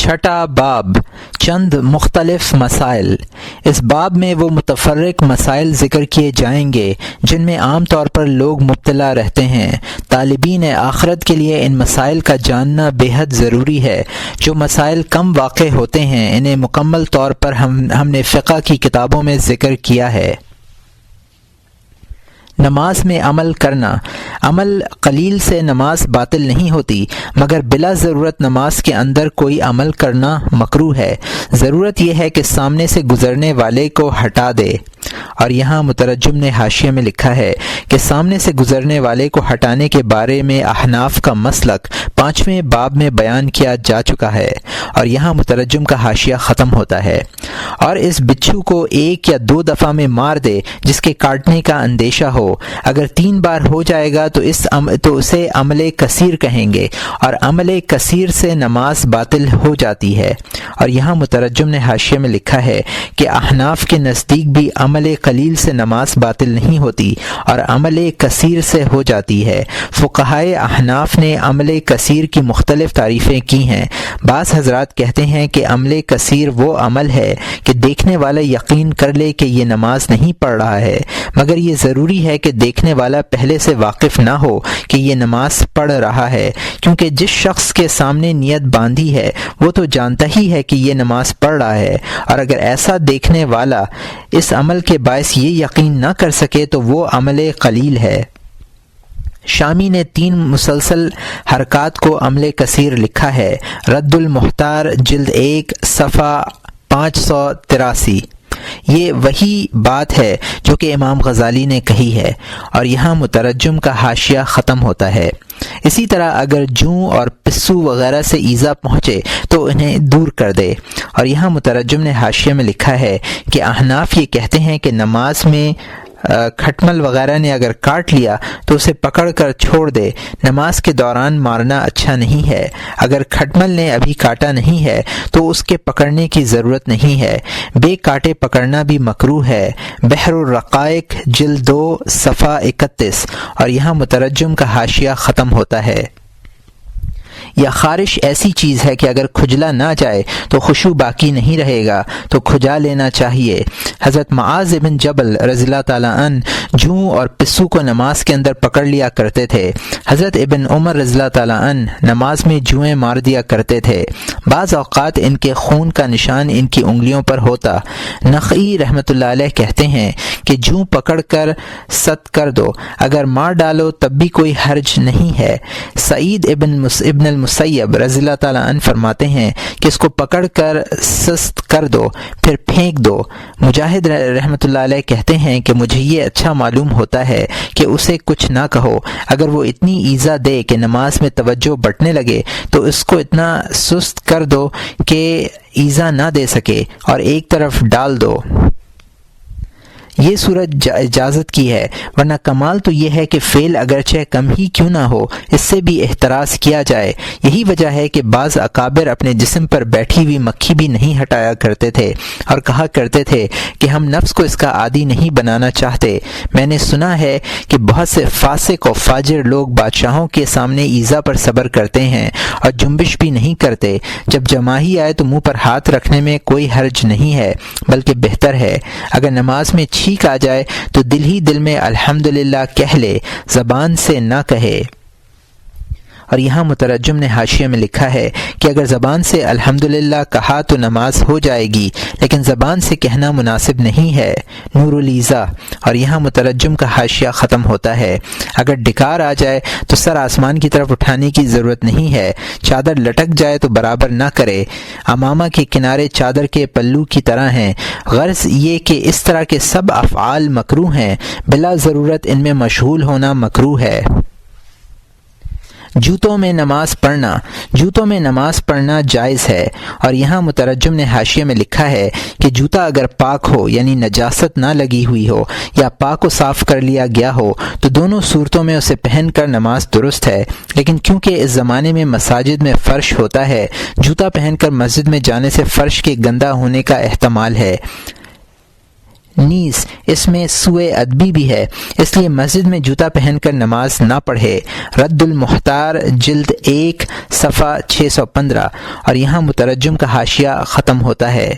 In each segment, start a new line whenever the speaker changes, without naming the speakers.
چھٹا باب چند مختلف مسائل۔ اس باب میں وہ متفرق مسائل ذکر کیے جائیں گے جن میں عام طور پر لوگ مبتلا رہتے ہیں۔ طالبین آخرت کے لیے ان مسائل کا جاننا بے حد ضروری ہے۔ جو مسائل کم واقع ہوتے ہیں انہیں مکمل طور پر ہم نے فقہ کی کتابوں میں ذکر کیا ہے۔ نماز میں عمل کرنا۔ عمل قلیل سے نماز باطل نہیں ہوتی، مگر بلا ضرورت نماز کے اندر کوئی عمل کرنا مکروہ ہے۔ ضرورت یہ ہے کہ سامنے سے گزرنے والے کو ہٹا دے، اور یہاں مترجم نے حاشیے میں لکھا ہے کہ سامنے سے گزرنے والے کو ہٹانے کے بارے میں احناف کا مسلک 5ویں باب میں بیان کیا جا چکا ہے، اور یہاں مترجم کا حاشیہ ختم ہوتا ہے۔ اور اس بچھو کو 1 یا 2 دفعہ میں مار دے جس کے کاٹنے کا اندیشہ ہو۔ اگر 3 بار ہو جائے گا تو اسے عمل کثیر کہیں گے، اور عمل کثیر سے نماز باطل ہو جاتی ہے۔ اور یہاں مترجم نے حاشیے میں لکھا ہے کہ احناف کے نزدیک بھی عمل قلیل سے نماز باطل نہیں ہوتی اور عمل کثیر سے ہو جاتی ہے۔ فقہائے احناف نے عمل کثیر کی مختلف تعریفیں کی ہیں۔ بعض حضرات کہتے ہیں کہ عمل کثیر وہ عمل ہے کہ دیکھنے والا یقین کر لے کہ یہ نماز نہیں پڑھ رہا ہے، مگر یہ ضروری ہے کہ دیکھنے والا پہلے سے واقف نہ ہو کہ یہ نماز پڑھ رہا ہے، کیونکہ جس شخص کے سامنے نیت باندھی ہے وہ تو جانتا ہی ہے کہ یہ نماز پڑھ رہا ہے، اور اگر ایسا دیکھنے والا اس عمل کے باعث یہ یقین نہ کر سکے تو وہ عمل قلیل ہے۔ شامی نے 3 مسلسل حرکات کو عمل کثیر لکھا ہے۔ رد المحتار جلد 1 صفحہ 583۔ یہ وہی بات ہے جو کہ امام غزالی نے کہی ہے، اور یہاں مترجم کا حاشیہ ختم ہوتا ہے۔ اسی طرح اگر جوں اور پسو وغیرہ سے ایذا پہنچے تو انہیں دور کر دے۔ اور یہاں مترجم نے حاشیے میں لکھا ہے کہ احناف یہ کہتے ہیں کہ نماز میں کھٹمل وغیرہ نے اگر کاٹ لیا تو اسے پکڑ کر چھوڑ دے، نماز کے دوران مارنا اچھا نہیں ہے۔ اگر کھٹمل نے ابھی کاٹا نہیں ہے تو اس کے پکڑنے کی ضرورت نہیں ہے، بے کاٹے پکڑنا بھی مکروہ ہے۔ بحر الرقائق جلد 2 صفحہ 31۔ اور یہاں مترجم کا حاشیہ ختم ہوتا ہے۔ یا خارش ایسی چیز ہے کہ اگر کھجلا نہ جائے تو خشوع باقی نہیں رہے گا، تو کھجا لینا چاہیے۔ حضرت معاذ بن جبل رضی اللہ تعالیٰ عنہ جوں اور پسو کو نماز کے اندر پکڑ لیا کرتے تھے۔ حضرت ابن عمر رضی اللہ تعالیٰ عنہ نماز میں جوئیں مار دیا کرتے تھے۔ بعض اوقات ان کے خون کا نشان ان کی انگلیوں پر ہوتا۔ نخعی رحمۃ اللہ علیہ کہتے ہیں کہ جوں پکڑ کر ست کر دو، اگر مار ڈالو تب بھی کوئی حرج نہیں ہے۔ سعید ابن المسیب رضی اللہ تعالیٰ عنہ فرماتے ہیں کہ اس کو پکڑ کر سست کر دو پھر پھینک دو۔ مجاہد رحمۃ اللہ علیہ کہتے ہیں کہ مجھے یہ اچھا معلوم ہوتا ہے کہ اسے کچھ نہ کہو، اگر وہ اتنی ایذا دے کہ نماز میں توجہ بٹنے لگے تو اس کو اتنا سست کر دو کہ ایذا نہ دے سکے اور ایک طرف ڈال دو۔ یہ صورت اجازت کی ہے، ورنہ کمال تو یہ ہے کہ فعل اگرچہ کم ہی کیوں نہ ہو اس سے بھی احتراز کیا جائے۔ یہی وجہ ہے کہ بعض اکابر اپنے جسم پر بیٹھی ہوئی مکھی بھی نہیں ہٹایا کرتے تھے اور کہا کرتے تھے کہ ہم نفس کو اس کا عادی نہیں بنانا چاہتے۔ میں نے سنا ہے کہ بہت سے فاسق و فاجر لوگ بادشاہوں کے سامنے ایذا پر صبر کرتے ہیں اور جنبش بھی نہیں کرتے۔ جب جماہی آئے تو منہ پر ہاتھ رکھنے میں کوئی حرج نہیں ہے، بلکہ بہتر ہے۔ اگر نماز میں چھینک آ جائے تو دل ہی دل میں الحمدللہ کہہ لے، زبان سے نہ کہے۔ اور یہاں مترجم نے حاشیے میں لکھا ہے کہ اگر زبان سے الحمدللہ کہا تو نماز ہو جائے گی، لیکن زبان سے کہنا مناسب نہیں ہے۔ نور الیذا۔ اور یہاں مترجم کا حاشیہ ختم ہوتا ہے۔ اگر ڈکار آ جائے تو سر آسمان کی طرف اٹھانے کی ضرورت نہیں ہے۔ چادر لٹک جائے تو برابر نہ کرے۔ امامہ کے کنارے چادر کے پلو کی طرح ہیں۔ غرض یہ کہ اس طرح کے سب افعال مکروہ ہیں، بلا ضرورت ان میں مشغول ہونا مکروہ ہے۔ جوتوں میں نماز پڑھنا۔ جوتوں میں نماز پڑھنا جائز ہے، اور یہاں مترجم نے حاشیے میں لکھا ہے کہ جوتا اگر پاک ہو یعنی نجاست نہ لگی ہوئی ہو یا پاک و صاف کر لیا گیا ہو تو دونوں صورتوں میں اسے پہن کر نماز درست ہے، لیکن کیونکہ اس زمانے میں مساجد میں فرش ہوتا ہے، جوتا پہن کر مسجد میں جانے سے فرش کے گندا ہونے کا احتمال ہے، نیز اس میں سوء ادبی بھی ہے، اس لیے مسجد میں جوتا پہن کر نماز نہ پڑھے۔ رد المختار جلد 1 صفحہ 615۔ اور یہاں مترجم کا حاشیہ ختم ہوتا ہے۔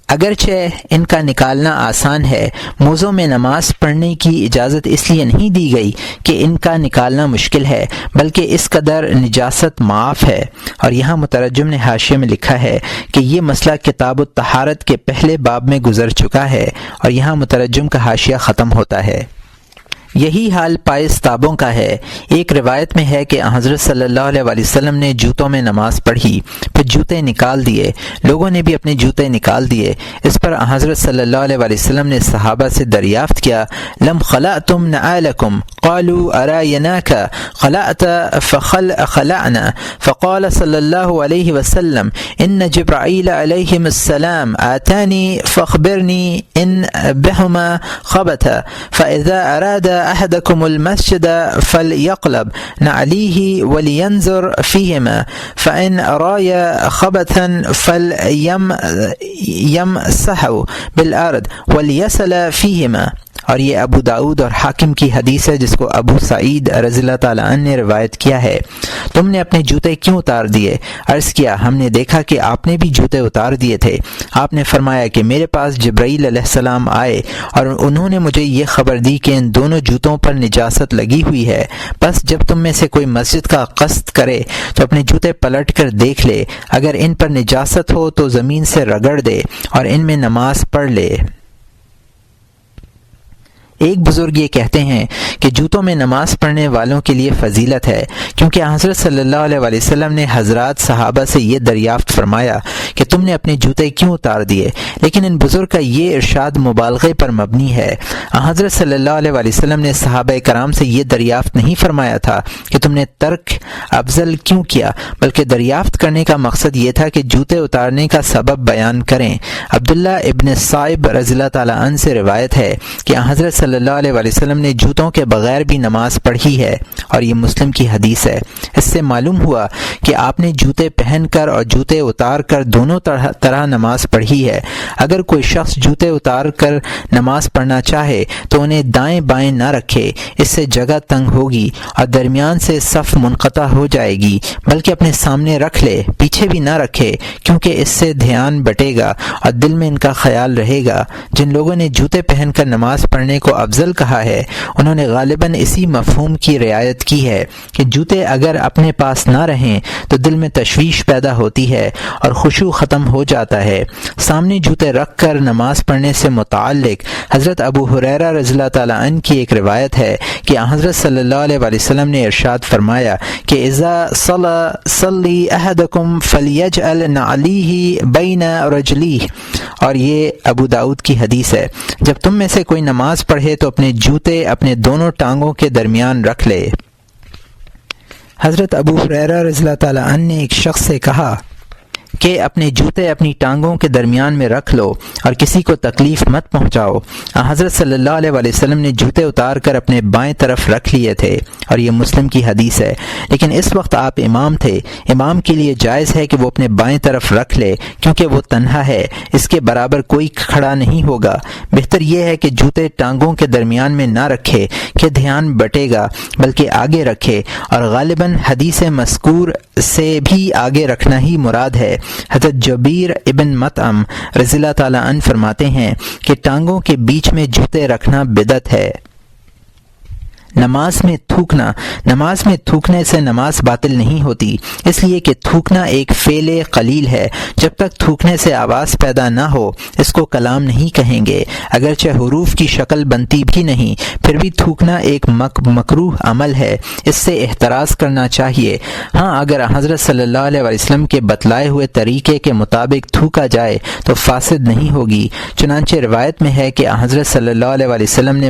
اگرچہ ان کا نکالنا آسان ہے، موضوع میں نماز پڑھنے کی اجازت اس لیے نہیں دی گئی کہ ان کا نکالنا مشکل ہے، بلکہ اس قدر نجاست معاف ہے۔ اور یہاں مترجم نے حاشیے میں لکھا ہے کہ یہ مسئلہ کتاب الطہارت کے پہلے باب میں گزر چکا ہے، اور یہاں مترجم کا حاشیہ ختم ہوتا ہے۔ یہی حال پائس تابوں کا ہے۔ ایک روایت میں ہے کہ حضرت صلی اللہ علیہ وسلم نے جوتوں میں نماز پڑھی، پھر جوتے نکال دیے، لوگوں نے بھی اپنے جوتے نکال دیے۔ اس پر حضرت صلی اللہ علیہ وسلم نے صحابہ سے دریافت کیا، لم خلعتم نعالکم؟ قالوا ارائیناک خلعت خلعنا، فقال صلی اللہ علیہ وسلم ان جبرائیل علیہ السلام آتانی فاخبرنی ان بہما خبت فاذا اراد احدكم المسجد فليقلب نعليه ولينظر فيهما فإن رأى خبثا فليمسحه بالأرض وليسل فيهما۔ اور یہ ابو داؤد اور حاکم کی حدیث ہے، جس کو ابو سعید رضی اللہ تعالیٰ عنہ نے روایت کیا ہے۔ تم نے اپنے جوتے کیوں اتار دیے؟ عرض کیا، ہم نے دیکھا کہ آپ نے بھی جوتے اتار دیے تھے۔ آپ نے فرمایا کہ میرے پاس جبرائیل علیہ السلام آئے اور انہوں نے مجھے یہ خبر دی کہ ان دونوں جوتوں پر نجاست لگی ہوئی ہے، بس جب تم میں سے کوئی مسجد کا قصد کرے تو اپنے جوتے پلٹ کر دیکھ لے، اگر ان پر نجاست ہو تو زمین سے رگڑ دے اور ان میں نماز پڑھ لے۔ ایک بزرگ یہ کہتے ہیں کہ جوتوں میں نماز پڑھنے والوں کے لیے فضیلت ہے، کیونکہ حضرت صلی اللہ علیہ وسلم نے حضرات صحابہ سے یہ دریافت فرمایا کہ تم نے اپنے جوتے کیوں اتار دیے، لیکن ان بزرگ کا یہ ارشاد مبالغے پر مبنی ہے۔ حضرت صلی اللہ علیہ وسلم نے صحابہ کرام سے یہ دریافت نہیں فرمایا تھا کہ تم نے ترک افضل کیوں کیا، بلکہ دریافت کرنے کا مقصد یہ تھا کہ جوتے اتارنے کا سبب بیان کریں۔ عبداللہ ابن صائب رضی اللہ تعالیٰ عنہ سے روایت ہے کہ حضرت صلی اللہ علیہ وسلم نے جوتوں کے بغیر بھی نماز پڑھی ہے، اور یہ مسلم کی حدیث ہے۔ اس سے معلوم ہوا کہ آپ نے جوتے پہن کر اور جوتے اتار کر دونوں طرح نماز پڑھی ہے۔ اگر کوئی شخص جوتے اتار کر نماز پڑھنا چاہے تو انہیں دائیں بائیں نہ رکھے، اس سے جگہ تنگ ہوگی اور درمیان سے صف منقطع ہو جائے گی، بلکہ اپنے سامنے رکھ لے، پیچھے بھی نہ رکھے، کیونکہ اس سے دھیان بٹے گا اور دل میں ان کا خیال رہے گا۔ جن لوگوں نے جوتے پہن کر نماز پڑھنے کو افضل کہا ہے، انہوں نے غالباً اسی مفہوم کی رعایت کی ہے کہ جوتے اگر اپنے پاس نہ رہیں تو دل میں تشویش پیدا ہوتی ہے اور خشوع ختم ہو جاتا ہے۔ سامنے جوتے رکھ کر نماز پڑھنے سے متعلق حضرت ابو ہریرہ رضی اللہ تعالیٰ عنہ کی ایک روایت ہے کہ حضرت صلی اللہ علیہ وسلم نے ارشاد فرمایا کہ اذا صلی احدکم فلیجعل نعلیہ بین رجلیہ، اور یہ ابو داؤد کی حدیث ہے، جب تم میں سے کوئی نماز پڑھے تو اپنے جوتے اپنے دونوں ٹانگوں کے درمیان رکھ لے۔ حضرت ابو ہریرہ رضی اللہ تعالیٰ عنہ نے ایک شخص سے کہا کہ اپنے جوتے اپنی ٹانگوں کے درمیان میں رکھ لو اور کسی کو تکلیف مت پہنچاؤ۔ حضرت صلی اللہ علیہ وسلم نے جوتے اتار کر اپنے بائیں طرف رکھ لیے تھے، اور یہ مسلم کی حدیث ہے، لیکن اس وقت آپ امام تھے۔ امام کے لیے جائز ہے کہ وہ اپنے بائیں طرف رکھ لے، کیونکہ وہ تنہا ہے، اس کے برابر کوئی کھڑا نہیں ہوگا۔ بہتر یہ ہے کہ جوتے ٹانگوں کے درمیان میں نہ رکھے کہ دھیان بٹے گا، بلکہ آگے رکھے، اور غالباً حدیث مذکور سے بھی آگے رکھنا ہی مراد ہے۔ حضرت جبیر ابن مطعم رضی اللہ تعالیٰ عنہ فرماتے ہیں کہ ٹانگوں کے بیچ میں جوتے رکھنا بدعت ہے۔ نماز میں تھوکنے سے نماز باطل نہیں ہوتی، اس لیے کہ تھوکنا ایک فعل قلیل ہے۔ جب تک تھوکنے سے آواز پیدا نہ ہو اس کو کلام نہیں کہیں گے، اگرچہ حروف کی شکل بنتی بھی نہیں، پھر بھی تھوکنا ایک مکروہ عمل ہے، اس سے احتراز کرنا چاہیے۔ ہاں، اگر حضرت صلی اللہ علیہ وسلم کے بتلائے ہوئے طریقے کے مطابق تھوکا جائے تو فاسد نہیں ہوگی۔ چنانچہ روایت میں ہے کہ حضرت صلی اللہ علیہ وسلم نے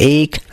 1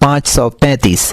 535।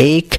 1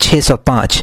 605।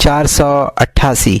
488।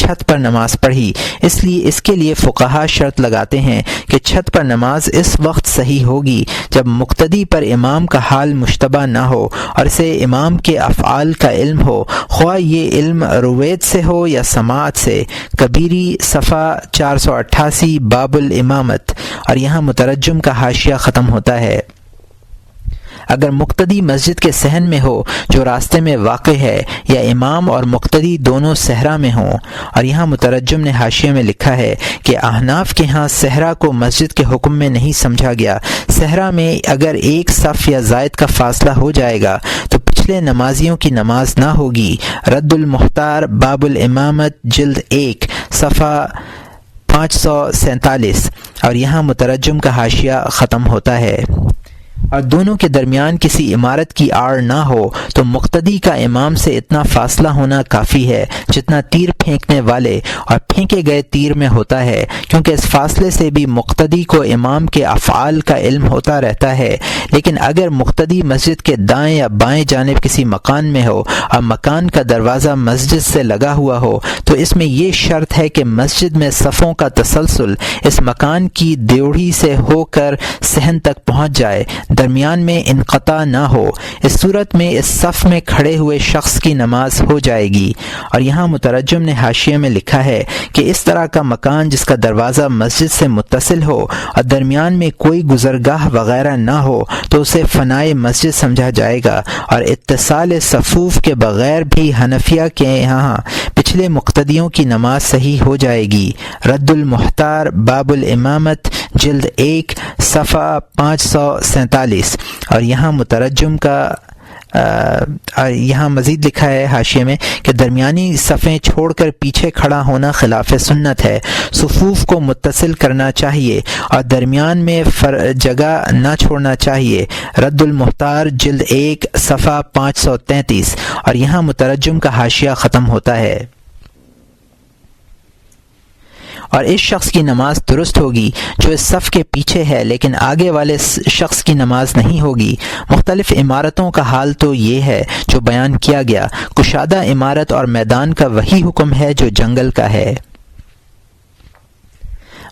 چھت پر نماز پڑھی، اس لیے اس کے لیے فقہا شرط لگاتے ہیں کہ چھت پر نماز اس وقت صحیح ہوگی جب مقتدی پر امام کا حال مشتبہ نہ ہو اور اسے امام کے افعال کا علم ہو، خواہ یہ علم روایت سے ہو یا سماعت سے۔ کبیری صفحہ 488 باب الامامت۔ اور یہاں مترجم کا حاشیہ ختم ہوتا ہے۔ اگر مقتدی مسجد کے صحن میں ہو جو راستے میں واقع ہے، یا امام اور مقتدی دونوں صحرا میں ہوں۔ اور یہاں مترجم نے حاشیے میں لکھا ہے کہ احناف کے ہاں صحرا کو مسجد کے حکم میں نہیں سمجھا گیا۔ صحرا میں اگر ایک صف یا زائد کا فاصلہ ہو جائے گا تو پچھلے نمازیوں کی نماز نہ ہوگی۔ رد المختار باب الامامت جلد 1 صفحہ 547۔ اور یہاں مترجم کا حاشیہ ختم ہوتا ہے۔ اور دونوں کے درمیان کسی عمارت کی آڑ نہ ہو تو مقتدی کا امام سے اتنا فاصلہ ہونا کافی ہے جتنا تیر پھینکنے والے اور پھینکے گئے تیر میں ہوتا ہے، کیونکہ اس فاصلے سے بھی مقتدی کو امام کے افعال کا علم ہوتا رہتا ہے۔ لیکن اگر مقتدی مسجد کے دائیں یا بائیں جانب کسی مکان میں ہو اور مکان کا دروازہ مسجد سے لگا ہوا ہو تو اس میں یہ شرط ہے کہ مسجد میں صفوں کا تسلسل اس مکان کی دیوڑی سے ہو کر صحن تک پہنچ جائے، درمیان میں انقطاع نہ ہو۔ اس صورت میں اس صف میں کھڑے ہوئے شخص کی نماز ہو جائے گی۔ اور یہاں مترجم نے حاشیے میں لکھا ہے کہ اس طرح کا مکان جس کا دروازہ مسجد سے متصل ہو اور درمیان میں کوئی گزرگاہ وغیرہ نہ ہو تو اسے فنائے مسجد سمجھا جائے گا، اور اتصال صفوف کے بغیر بھی حنفیہ کے یہاں پچھلے مقتدیوں کی نماز صحیح ہو جائے گی۔ رد المختار باب الامامت جلد 1 صفحہ 547۔ اور یہاں مترجم کا یہاں مزید لکھا ہے حاشیے میں کہ درمیانی صفیں چھوڑ کر پیچھے کھڑا ہونا خلاف سنت ہے۔ صفوف کو متصل کرنا چاہیے اور درمیان میں جگہ نہ چھوڑنا چاہیے۔ رد المختار جلد 1 صفحہ 533۔ اور یہاں مترجم کا حاشیہ ختم ہوتا ہے۔ اور اس شخص کی نماز درست ہوگی جو اس صف کے پیچھے ہے، لیکن آگے والے شخص کی نماز نہیں ہوگی۔ مختلف عمارتوں کا حال تو یہ ہے جو بیان کیا گیا۔ کشادہ عمارت اور میدان کا وہی حکم ہے جو جنگل کا ہے۔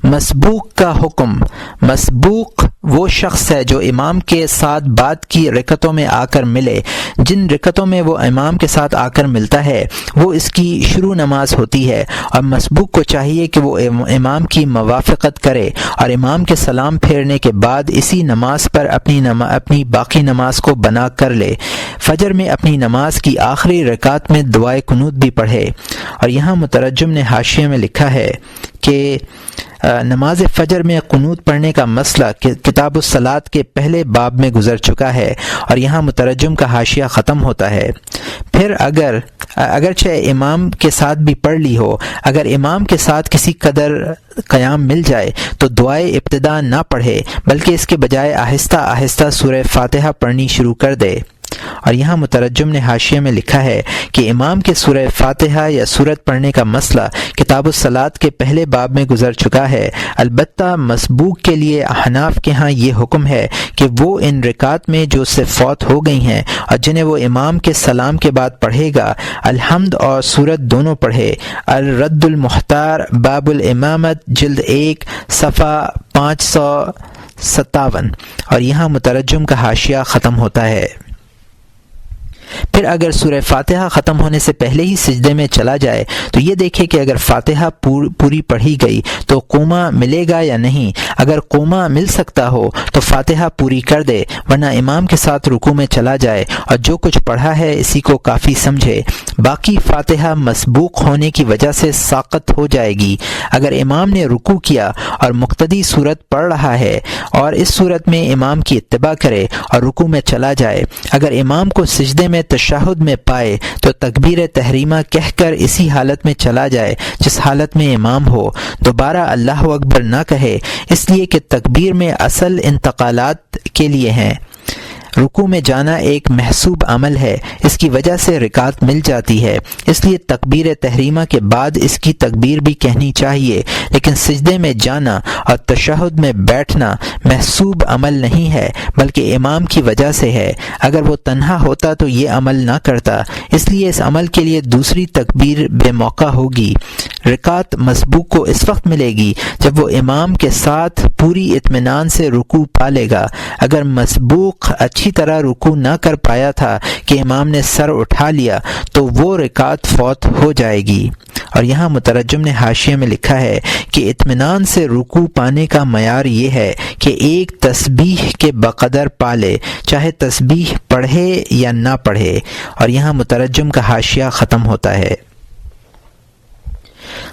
مسبوق کا حکم۔ مسبوق وہ شخص ہے جو امام کے ساتھ بعد کی رکعتوں میں آ کر ملے۔ جن رکعتوں میں وہ امام کے ساتھ آ کر ملتا ہے وہ اس کی شروع نماز ہوتی ہے، اور مسبوق کو چاہیے کہ وہ امام کی موافقت کرے اور امام کے سلام پھیرنے کے بعد اسی نماز پر اپنی باقی نماز کو بنا کر لے۔ فجر میں اپنی نماز کی آخری رکعت میں دعائے قنوت بھی پڑھے۔ اور یہاں مترجم نے حاشیے میں لکھا ہے کہ نماز فجر میں قنوت پڑھنے کا مسئلہ کتاب الصلاۃ کے پہلے باب میں گزر چکا ہے، اور یہاں مترجم کا حاشیہ ختم ہوتا ہے۔ پھر اگرچہ امام کے ساتھ بھی پڑھ لی ہو، اگر امام کے ساتھ کسی قدر قیام مل جائے تو دعائے ابتدا نہ پڑھے بلکہ اس کے بجائے آہستہ آہستہ سورہ فاتحہ پڑھنی شروع کر دے۔ اور یہاں مترجم نے حاشیے میں لکھا ہے کہ امام کے سورہ فاتحہ یا سورت پڑھنے کا مسئلہ کتاب الصلاۃ کے پہلے باب میں گزر چکا ہے۔ البتہ مسبوق کے لیے احناف کے ہاں یہ حکم ہے کہ وہ ان رکعات میں جو سے فوت ہو گئی ہیں اور جنہیں وہ امام کے سلام کے بعد پڑھے گا، الحمد اور سورت دونوں پڑھے۔ الرد المختار باب الامامت جلد 1 صفحہ 557۔ اور یہاں مترجم کا حاشیہ ختم ہوتا ہے۔ پھر اگر سورہ فاتحہ ختم ہونے سے پہلے ہی سجدے میں چلا جائے تو یہ دیکھے کہ اگر فاتحہ پوری پڑھی گئی تو قومہ ملے گا یا نہیں۔ اگر قومہ مل سکتا ہو تو فاتحہ پوری کر دے، ورنہ امام کے ساتھ رکوع میں چلا جائے اور جو کچھ پڑھا ہے اسی کو کافی سمجھے۔ باقی فاتحہ مسبوق ہونے کی وجہ سے ساقط ہو جائے گی۔ اگر امام نے رکوع کیا اور مقتدی سورت پڑھ رہا ہے اور اس صورت میں امام کی اتباع کرے اور رکوع میں چلا جائے، اگر امام کو سجدے میں تشہد میں پائے تو تکبیر تحریمہ کہہ کر اسی حالت میں چلا جائے جس حالت میں امام ہو، دوبارہ اللہ اکبر نہ کہے، اس لیے کہ تکبیر میں اصل انتقالات کے لیے ہیں۔ رکوع میں جانا ایک محسوب عمل ہے، اس کی وجہ سے رکعت مل جاتی ہے، اس لیے تکبیر تحریمہ کے بعد اس کی تکبیر بھی کہنی چاہیے، لیکن سجدے میں جانا اور تشہد میں بیٹھنا محسوب عمل نہیں ہے بلکہ امام کی وجہ سے ہے۔ اگر وہ تنہا ہوتا تو یہ عمل نہ کرتا، اس لیے اس عمل کے لیے دوسری تکبیر بے موقع ہوگی۔ رکعت مسبوق کو اس وقت ملے گی جب وہ امام کے ساتھ پوری اطمینان سے رکوع پا لے گا۔ اگر مسبوق اچھی طرح رکوع نہ کر پایا تھا کہ امام نے سر اٹھا لیا تو وہ رکعت فوت ہو جائے گی۔ اور یہاں مترجم نے حاشیے میں لکھا ہے کہ اطمینان سے رکوع پانے کا معیار یہ ہے کہ ایک تسبیح کے بقدر پالے، چاہے تسبیح پڑھے یا نہ پڑھے۔ اور یہاں مترجم کا حاشیہ ختم ہوتا ہے۔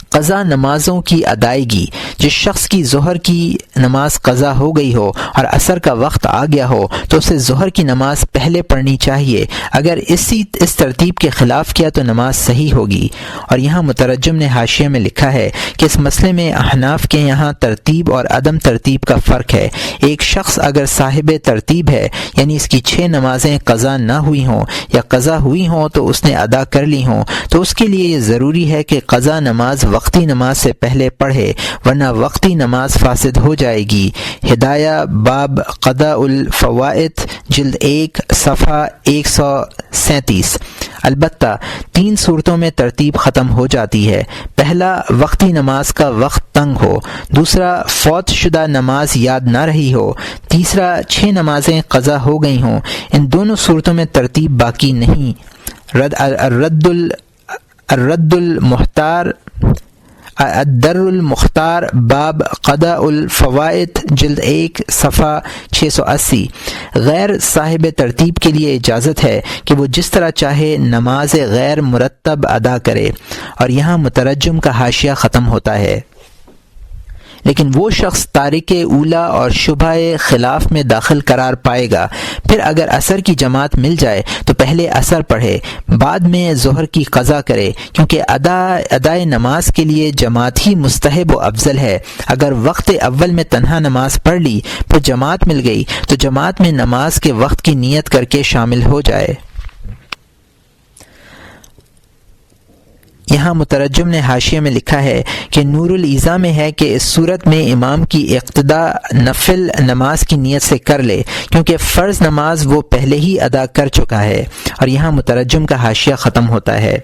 قضا نمازوں کی ادائیگی۔ جس شخص کی ظہر کی نماز قضا ہو گئی ہو اور عصر کا وقت آ گیا ہو تو اسے ظہر کی نماز پہلے پڑھنی چاہیے، اگر اس ترتیب کے خلاف کیا تو نماز صحیح ہوگی۔ اور یہاں مترجم نے حاشیے میں لکھا ہے کہ اس مسئلے میں احناف کے یہاں ترتیب اور عدم ترتیب کا فرق ہے۔ ایک شخص اگر صاحب ترتیب ہے، یعنی اس کی 6 نمازیں قضا نہ ہوئی ہوں یا قضا ہوئی ہوں تو اس نے ادا کر لی ہوں، تو اس کے لیے یہ ضروری ہے کہ قضا نماز وقتی نماز سے پہلے پڑھے، ورنہ وقتی نماز فاسد ہو جائے گی۔ ہدایہ باب قضاء الفوائد جلد 1 صفحہ 137۔ البتہ 3 صورتوں میں ترتیب ختم ہو جاتی ہے۔ پہلا، وقتی نماز کا وقت تنگ ہو، دوسرا، فوت شدہ نماز یاد نہ رہی ہو، تیسرا، 6 نمازیں قضا ہو گئی ہوں۔ ان دونوں صورتوں میں ترتیب باقی نہیں۔ الرد المختار الدر المختار باب قضاء الفوائد جلد 1 صفحہ 680۔ غیر صاحب ترتیب کے لیے اجازت ہے کہ وہ جس طرح چاہے نماز غیر مرتب ادا کرے۔ اور یہاں مترجم کا حاشیہ ختم ہوتا ہے۔ لیکن وہ شخص تارک اولا اور شبہ خلاف میں داخل قرار پائے گا۔ پھر اگر عصر کی جماعت مل جائے تو پہلے عصر پڑھے، بعد میں ظہر کی قضا کرے، کیونکہ ادائے نماز کے لیے جماعت ہی مستحب و افضل ہے۔ اگر وقت اول میں تنہا نماز پڑھ لی، پھر جماعت مل گئی تو جماعت میں نماز کے وقت کی نیت کر کے شامل ہو جائے۔ یہاں مترجم نے حاشیے میں لکھا ہے کہ نور الایضاح میں ہے کہ اس صورت میں امام کی اقتدا نفل نماز کی نیت سے کر لے، کیونکہ فرض نماز وہ پہلے ہی ادا کر چکا ہے۔ اور یہاں مترجم کا حاشیہ ختم ہوتا ہے۔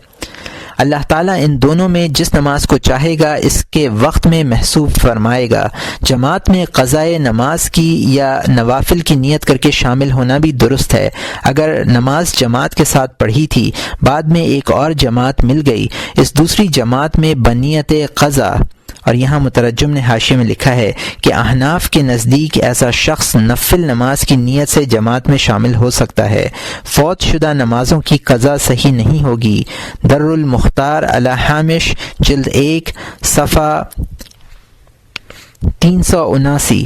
اللہ تعالیٰ ان دونوں میں جس نماز کو چاہے گا اس کے وقت میں محسوب فرمائے گا۔ جماعت میں قضائے نماز کی یا نوافل کی نیت کر کے شامل ہونا بھی درست ہے۔ اگر نماز جماعت کے ساتھ پڑھی تھی، بعد میں ایک اور جماعت مل گئی، اس دوسری جماعت میں بنیت قضا۔ اور یہاں مترجم نے حاشیے میں لکھا ہے کہ احناف کے نزدیک ایسا شخص نفل نماز کی نیت سے جماعت میں شامل ہو سکتا ہے۔ فوت شدہ نمازوں کی قضا صحیح نہیں ہوگی۔ در المختار علی حامش جلد 1 صفحہ 379۔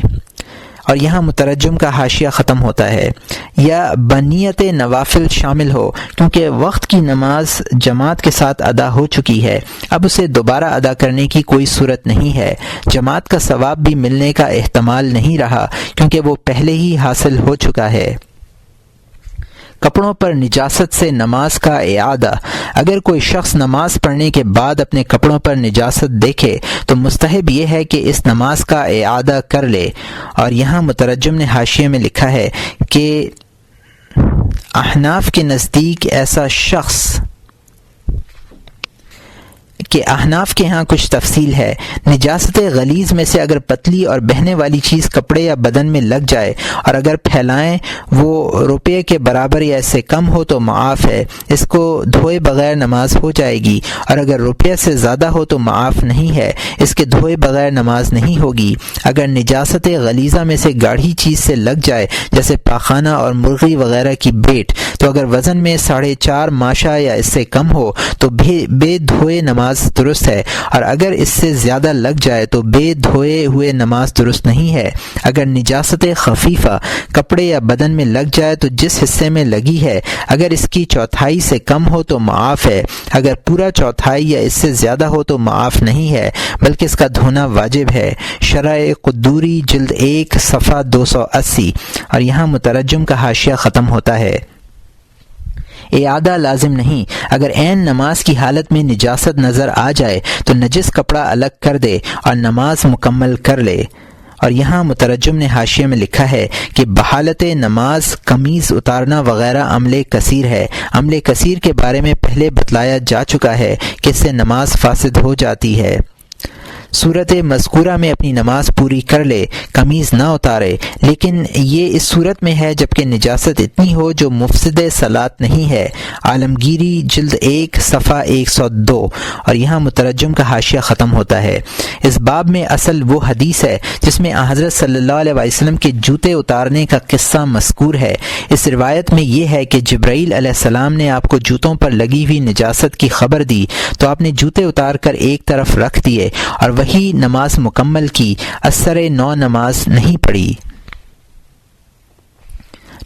اور یہاں مترجم کا حاشیہ ختم ہوتا ہے۔ یا بنیت نوافل شامل ہو، کیونکہ وقت کی نماز جماعت کے ساتھ ادا ہو چکی ہے، اب اسے دوبارہ ادا کرنے کی کوئی صورت نہیں ہے۔ جماعت کا ثواب بھی ملنے کا احتمال نہیں رہا، کیونکہ وہ پہلے ہی حاصل ہو چکا ہے۔ کپڑوں پر نجاست سے نماز کا اعادہ۔ اگر کوئی شخص نماز پڑھنے کے بعد اپنے کپڑوں پر نجاست دیکھے تو مستحب یہ ہے کہ اس نماز کا اعادہ کر لے۔ اور یہاں مترجم نے حاشیے میں لکھا ہے کہ احناف کے نزدیک ایسا شخص کہ احناف کے ہاں کچھ تفصیل ہے۔ نجاست غلیظ میں سے اگر پتلی اور بہنے والی چیز کپڑے یا بدن میں لگ جائے اور اگر پھیلائیں وہ روپے کے برابر یا اس سے کم ہو تو معاف ہے، اس کو دھوئے بغیر نماز ہو جائے گی، اور اگر روپیہ سے زیادہ ہو تو معاف نہیں ہے، اس کے دھوئے بغیر نماز نہیں ہوگی۔ اگر نجاست غلیظہ میں سے گاڑھی چیز سے لگ جائے جیسے پاخانہ اور مرغی وغیرہ کی بیٹ، تو تو اگر وزن میں 4.5 ماشا یا اس سے کم ہو تو بے دھوئے نماز درست ہے، اور اگر اس سے زیادہ لگ جائے تو بے دھوئے ہوئے نماز درست نہیں ہے۔ اگر نجاست خفیفہ کپڑے یا بدن میں لگ جائے تو جس حصے میں لگی ہے اگر اس کی چوتھائی سے کم ہو تو معاف ہے، اگر پورا چوتھائی یا اس سے زیادہ ہو تو معاف نہیں ہے بلکہ اس کا دھونا واجب ہے۔ شرح قدوری جلد 1 صفحہ 280۔ اور یہاں مترجم کا حاشیہ ختم ہوتا ہے۔ اعادہ لازم نہیں، اگر عین نماز کی حالت میں نجاست نظر آ جائے تو نجس کپڑا الگ کر دے اور نماز مکمل کر لے۔ اور یہاں مترجم نے حاشیے میں لکھا ہے کہ بحالت نماز قمیض اتارنا وغیرہ عمل کثیر ہے۔ عمل کثیر کے بارے میں پہلے بتلایا جا چکا ہے کہ اس سے نماز فاسد ہو جاتی ہے۔ صورت مذکورہ میں اپنی نماز پوری کر لے، قمیض نہ اتارے، لیکن یہ اس صورت میں ہے جبکہ نجاست اتنی ہو جو مفسد صلاۃ نہیں ہے۔ عالمگیری جلد 1 صفحہ 102۔ اور یہاں مترجم کا حاشیہ ختم ہوتا ہے۔ اس باب میں اصل وہ حدیث ہے جس میں حضرت صلی اللہ علیہ وسلم کے جوتے اتارنے کا قصہ مذکور ہے۔ اس روایت میں یہ ہے کہ جبرائیل علیہ السلام نے آپ کو جوتوں پر لگی ہوئی نجاست کی خبر دی تو آپ نے جوتے اتار کر ایک طرف رکھ دیے اور وہی نماز مکمل کی، اثر نو نماز نہیں پڑھی۔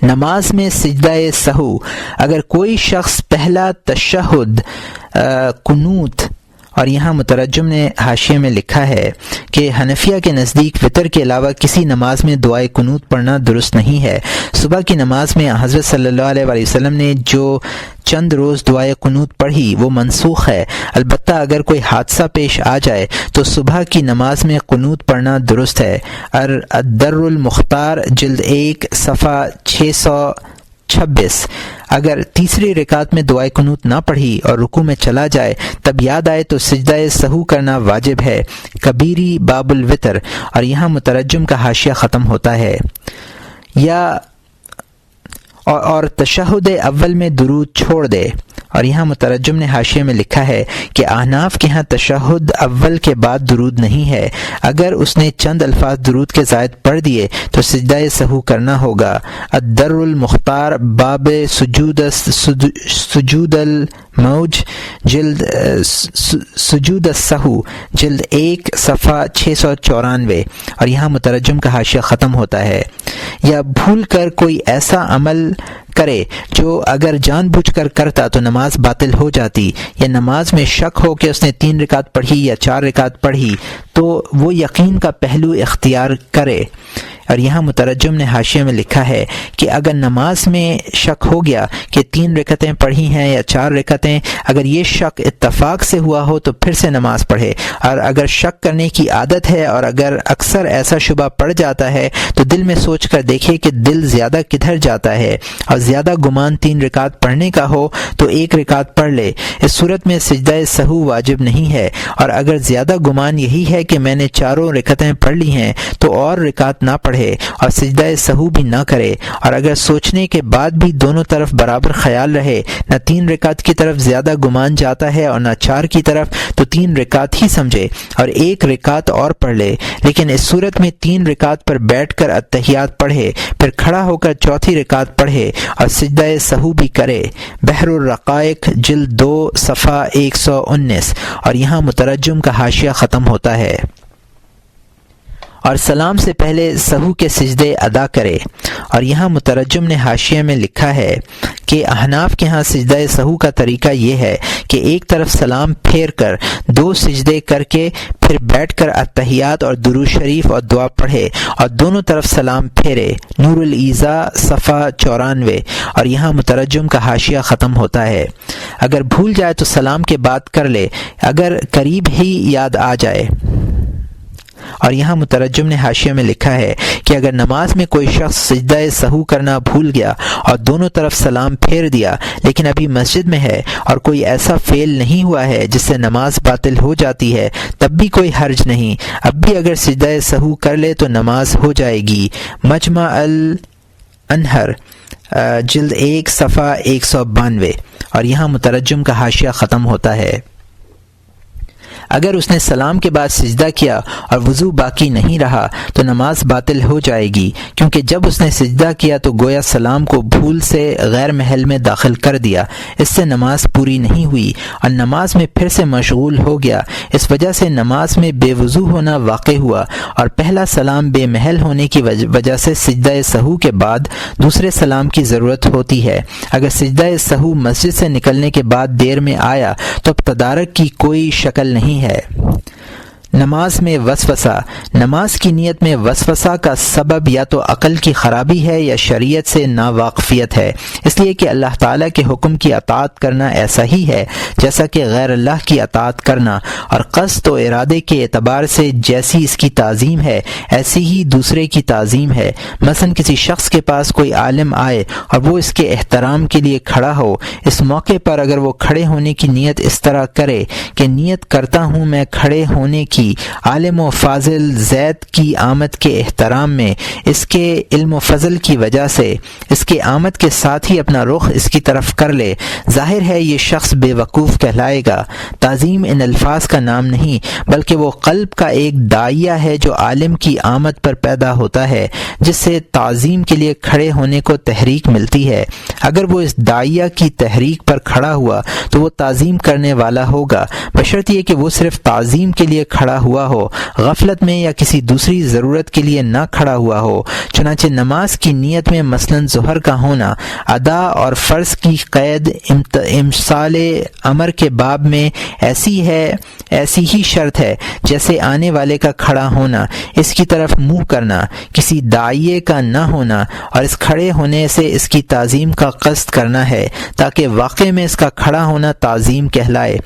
نماز میں سجدہ سہو، اگر کوئی شخص پہلا تشہد قنوت، اور یہاں مترجم نے حاشیے میں لکھا ہے کہ حنفیہ کے نزدیک وتر کے علاوہ کسی نماز میں دعائے قنوت پڑھنا درست نہیں ہے۔ صبح کی نماز میں حضرت صلی اللہ علیہ وسلم نے جو چند روز دعائے قنوت پڑھی وہ منسوخ ہے، البتہ اگر کوئی حادثہ پیش آ جائے تو صبح کی نماز میں قنوت پڑھنا درست ہے۔ الدر المختار جلد 1 صفحہ 626۔ اگر تیسری رکعت میں دعائے قنوت نہ پڑھی اور رکوع میں چلا جائے تب یاد آئے تو سجدہ سہو کرنا واجب ہے۔ کبیری باب الوتر۔ اور یہاں مترجم کا حاشیہ ختم ہوتا ہے۔ اور تشہد اول میں درود چھوڑ دے۔ اور یہاں مترجم نے حاشیے میں لکھا ہے کہ احناف کے ہاں تشہد اول کے بعد درود نہیں ہے، اگر اس نے چند الفاظ درود کے زائد پڑھ دیے تو سجدہ سہو کرنا ہوگا۔ الدر المختار باب سجود الموج جلد سجود السہو جلد 1 صفحہ 694۔ اور یہاں مترجم کا حاشیہ ختم ہوتا ہے۔ یا بھول کر کوئی ایسا عمل کرے جو اگر جان بوجھ کر کرتا تو نماز باطل ہو جاتی، یا نماز میں شک ہو کہ اس نے 3 رکعت پڑھی یا 4 رکعت پڑھی تو وہ یقین کا پہلو اختیار کرے۔ اور یہاں مترجم نے حاشیے میں لکھا ہے کہ اگر نماز میں شک ہو گیا کہ 3 رکعتیں پڑھی ہیں یا 4 رکعتیں، اگر یہ شک اتفاق سے ہوا ہو تو پھر سے نماز پڑھے، اور اگر شک کرنے کی عادت ہے اور اگر اکثر ایسا شبہ پڑ جاتا ہے تو دل میں سوچ کر دیکھے کہ دل زیادہ کدھر جاتا ہے، اور زیادہ گمان 3 رکعت پڑھنے کا ہو تو 1 رکعت پڑھ لے۔ اس صورت میں سجدہ سہو واجب نہیں ہے، اور اگر زیادہ گمان یہی ہے کہ میں نے 4 رکعتیں پڑھ لی ہیں تو اور رکعت نہ پڑھے اور سجدہ سہو بھی نہ کرے، اور اگر سوچنے کے بعد بھی دونوں طرف برابر خیال رہے، نہ 3 رکعت کی طرف زیادہ گمان جاتا ہے اور نہ 4 کی طرف، تو 3 رکعت ہی سمجھے اور 1 رکعت اور پڑھ لے۔ لیکن اس صورت میں 3 رکعت پر بیٹھ کر اتحیات پڑھے، پھر کھڑا ہو کر 4تھی رکعت پڑھے اور سجدہ سہو بھی کرے۔ بحر الرقائق جلد 2 صفحہ 119۔ اور یہاں مترجم کا حاشیہ ختم ہوتا ہے۔ اور سلام سے پہلے سہو کے سجدے ادا کرے۔ اور یہاں مترجم نے حاشیے میں لکھا ہے کہ احناف کے ہاں سجدہ سہو کا طریقہ یہ ہے کہ ایک طرف سلام پھیر کر 2 سجدے کر کے پھر بیٹھ کر اتحیات اور درود شریف اور دعا پڑھے اور دونوں طرف سلام پھیرے۔ نور الایضاح صفحہ 94۔ اور یہاں مترجم کا حاشیہ ختم ہوتا ہے۔ اگر بھول جائے تو سلام کے بعد کر لے، اگر قریب ہی یاد آ جائے۔ اور یہاں مترجم نے حاشیے میں لکھا ہے کہ اگر نماز میں کوئی شخص سجدہ سہو کرنا بھول گیا اور دونوں طرف سلام پھیر دیا لیکن ابھی مسجد میں ہے اور کوئی ایسا فعل نہیں ہوا ہے جس سے نماز باطل ہو جاتی ہے، تب بھی کوئی حرج نہیں، اب بھی اگر سجدہ سہو کر لے تو نماز ہو جائے گی۔ مجمع الانہر جلد 1 صفحہ 192۔ اور یہاں مترجم کا حاشیہ ختم ہوتا ہے۔ اگر اس نے سلام کے بعد سجدہ کیا اور وضو باقی نہیں رہا تو نماز باطل ہو جائے گی، کیونکہ جب اس نے سجدہ کیا تو گویا سلام کو بھول سے غیر محل میں داخل کر دیا، اس سے نماز پوری نہیں ہوئی اور نماز میں پھر سے مشغول ہو گیا۔ اس وجہ سے نماز میں بے وضو ہونا واقع ہوا اور پہلا سلام بے محل ہونے کی وجہ سے سجدہ سہو کے بعد دوسرے سلام کی ضرورت ہوتی ہے۔ اگر سجدہ سہو مسجد سے نکلنے کے بعد دیر میں آیا تو اب تدارک کی کوئی شکل نہیں ہے۔ نماز میں وسوسہ۔ نماز کی نیت میں وسوسہ کا سبب یا تو عقل کی خرابی ہے یا شریعت سے ناواقفیت ہے، اس لیے کہ اللہ تعالیٰ کے حکم کی اطاعت کرنا ایسا ہی ہے جیسا کہ غیر اللہ کی اطاعت کرنا، اور قصد و ارادے کے اعتبار سے جیسی اس کی تعظیم ہے ایسی ہی دوسرے کی تعظیم ہے۔ مثلا کسی شخص کے پاس کوئی عالم آئے اور وہ اس کے احترام کے لیے کھڑا ہو، اس موقع پر اگر وہ کھڑے ہونے کی نیت اس طرح کرے کہ نیت کرتا ہوں میں کھڑے ہونے کی عالم و فاضل زید کی آمد کے احترام میں، اس کے علم و فضل کی وجہ سے اس کے آمد کے ساتھ ہی اپنا رخ اس کی طرف کر لے، ظاہر ہے یہ شخص بے وقوف کہلائے گا۔ تعظیم ان الفاظ کا نام نہیں بلکہ وہ قلب کا ایک داعیہ ہے جو عالم کی آمد پر پیدا ہوتا ہے، جس سے تعظیم کے لیے کھڑے ہونے کو تحریک ملتی ہے۔ اگر وہ اس داعیہ کی تحریک پر کھڑا ہوا تو وہ تعظیم کرنے والا ہوگا، بشرط یہ کہ وہ صرف تعظیم کے لیے کھڑا ہوا ہو، غفلت میں یا کسی دوسری ضرورت کے لیے نہ کھڑا ہوا ہو۔ چنانچہ نماز کی نیت میں مثلا ظہر کا ہونا ادا اور فرض کی قید امثال امر کے باب میں ایسی ہی شرط ہے جیسے آنے والے کا کھڑا ہونا، اس کی طرف منہ کرنا، کسی داعیے کا نہ ہونا اور اس کھڑے ہونے سے اس کی تعظیم کا قصد کرنا ہے تاکہ واقع میں اس کا کھڑا ہونا تعظیم کہلائے۔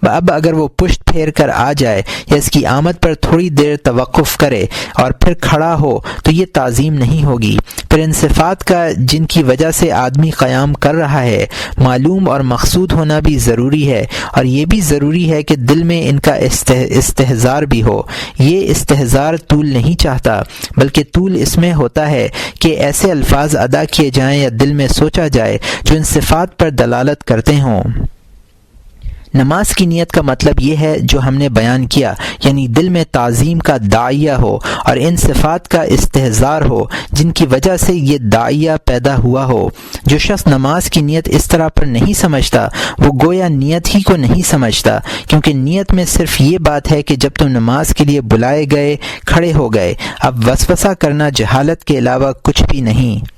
اب اگر وہ پشت پھیر کر آ جائے یا اس کی آمد پر تھوڑی دیر توقف کرے اور پھر کھڑا ہو تو یہ تعظیم نہیں ہوگی۔ پھر ان صفات کا جن کی وجہ سے آدمی قیام کر رہا ہے معلوم اور مقصود ہونا بھی ضروری ہے، اور یہ بھی ضروری ہے کہ دل میں ان کا استحضار بھی ہو۔ یہ استحضار طول نہیں چاہتا بلکہ طول اس میں ہوتا ہے کہ ایسے الفاظ ادا کیے جائیں یا دل میں سوچا جائے جو ان صفات پر دلالت کرتے ہوں۔ نماز کی نیت کا مطلب یہ ہے جو ہم نے بیان کیا، یعنی دل میں تعظیم کا داعیہ ہو اور ان صفات کا استحضار ہو جن کی وجہ سے یہ داعیہ پیدا ہوا ہو۔ جو شخص نماز کی نیت اس طرح پر نہیں سمجھتا وہ گویا نیت ہی کو نہیں سمجھتا، کیونکہ نیت میں صرف یہ بات ہے کہ جب تم نماز کے لیے بلائے گئے کھڑے ہو گئے۔ اب وسوسہ کرنا جہالت کے علاوہ کچھ بھی نہیں۔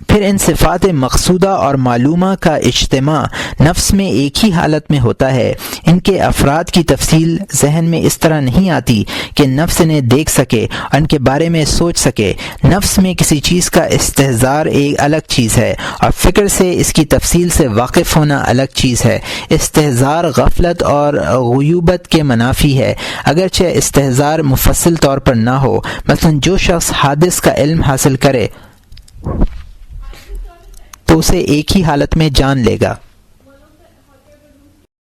پھر ان صفات مقصودہ اور معلومہ کا اجتماع نفس میں ایک ہی حالت میں ہوتا ہے۔ ان کے افراد کی تفصیل ذہن میں اس طرح نہیں آتی کہ نفس انہیں دیکھ سکے اور ان کے بارے میں سوچ سکے۔ نفس میں کسی چیز کا استحضار ایک الگ چیز ہے اور فکر سے اس کی تفصیل سے واقف ہونا الگ چیز ہے۔ استحضار غفلت اور غیوبت کے منافی ہے، اگرچہ استحضار مفصل طور پر نہ ہو۔ مثلا جو شخص حادث کا علم حاصل کرے تو اسے ایک ہی حالت میں جان لے گا۔